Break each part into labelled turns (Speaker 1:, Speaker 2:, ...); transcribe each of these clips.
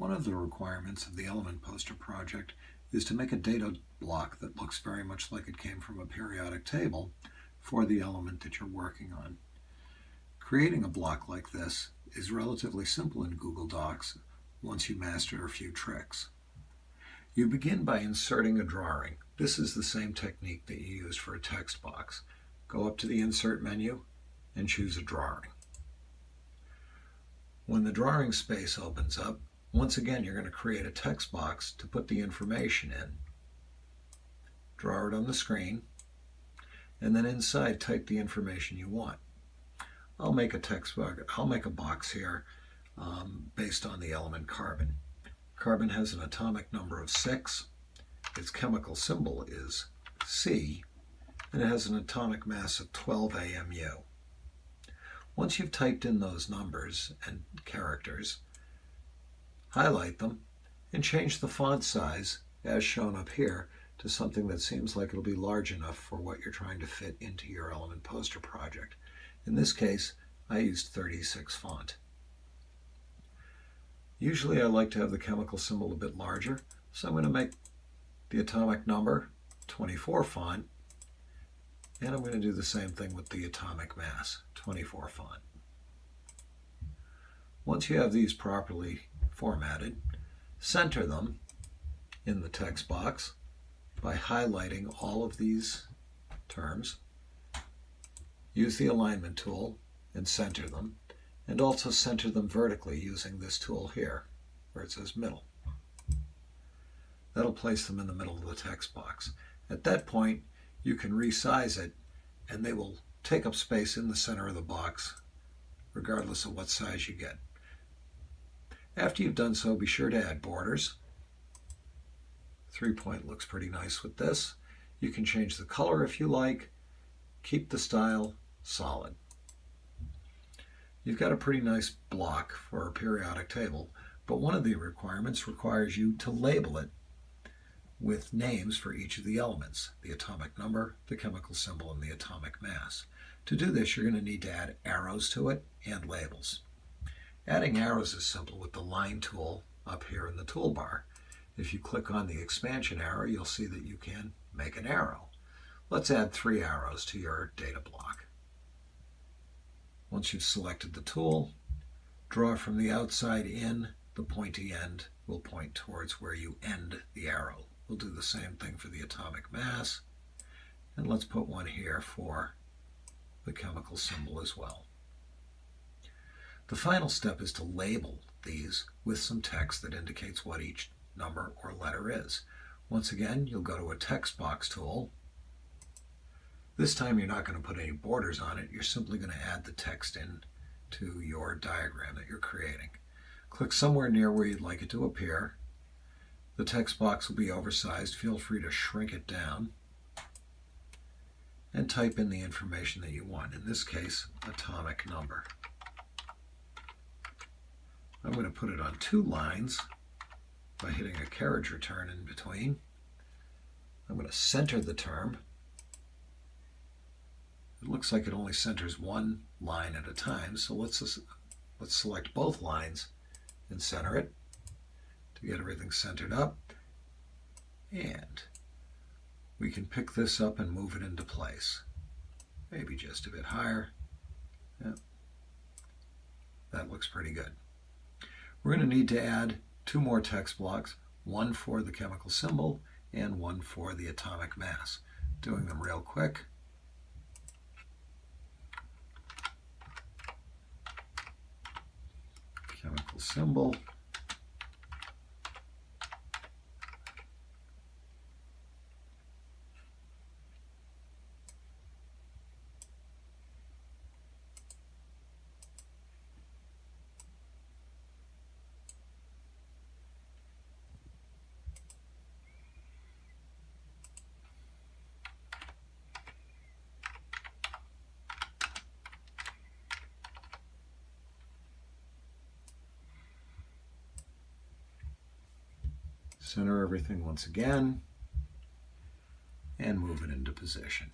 Speaker 1: One of the requirements of the Element Poster project is to make a data block that looks very much like it came from a periodic table for the element that you're working on. Creating a block like this is relatively simple in Google Docs once you master a few tricks. You begin by inserting a drawing. This is the same technique that you used for a text box. Go up to the Insert menu and choose a drawing. When the drawing space opens up, once again you're going to create a text box to put the information in. Draw it on the screen, and then inside type the information you want. I'll make a box here based on the element carbon. Carbon has an atomic number of 6, its chemical symbol is C, and it has an atomic mass of 12 AMU. Once you've typed in those numbers and characters, highlight them and change the font size, as shown up here, to something that seems like it'll be large enough for what you're trying to fit into your Element Poster project. In this case, I used 36 font. Usually I like to have the chemical symbol a bit larger, so I'm going to make the atomic number 24 font, and I'm going to do the same thing with the atomic mass, 24 font. Once you have these properly formatted, center them in the text box by highlighting all of these terms. Use the alignment tool and center them, and also center them vertically using this tool here where it says middle. That'll place them in the middle of the text box. At that point you can resize it and they will take up space in the center of the box regardless of what size you get. After you've done so, be sure to add borders. 3-point looks pretty nice with this. You can change the color if you like. Keep the style solid. You've got a pretty nice block for a periodic table, but one of the requirements requires you to label it with names for each of the elements, the atomic number, the chemical symbol, and the atomic mass. To do this, you're going to need to add arrows to it and labels. Adding arrows is simple with the line tool up here in the toolbar. If you click on the expansion arrow, you'll see that you can make an arrow. Let's add 3 arrows to your data block. Once you've selected the tool, draw from the outside in. The pointy end will point towards where you end the arrow. We'll do the same thing for the atomic mass, and let's put one here for the chemical symbol as well. The final step is to label these with some text that indicates what each number or letter is. Once again, you'll go to a text box tool. This time you're not going to put any borders on it. You're simply going to add the text in to your diagram that you're creating. Click somewhere near where you'd like it to appear. The text box will be oversized. Feel free to shrink it down and type in the information that you want. In this case, atomic number. I'm going to put it on 2 lines by hitting a carriage return in between. I'm going to center the term. It looks like it only centers one line at a time, so let's select both lines and center it to get everything centered up. And we can pick this up and move it into place. Maybe just a bit higher. Yep. That looks pretty good. We're going to need to add 2 more text blocks, one for the chemical symbol and one for the atomic mass. Doing them real quick. Chemical symbol. Center everything once again and move it into position.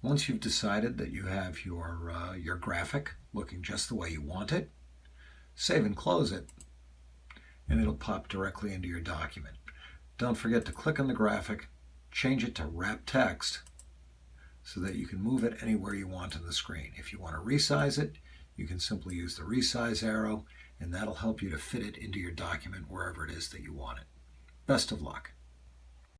Speaker 1: Once you've decided that you have your graphic looking just the way you want it, Save and close it, and it'll pop directly into your document. Don't forget to click on the graphic, change it to wrap text so that you can move it anywhere you want on the screen. If you want to resize it, you can simply use the resize arrow, and that'll help you to fit it into your document wherever it is that you want it. Best of luck.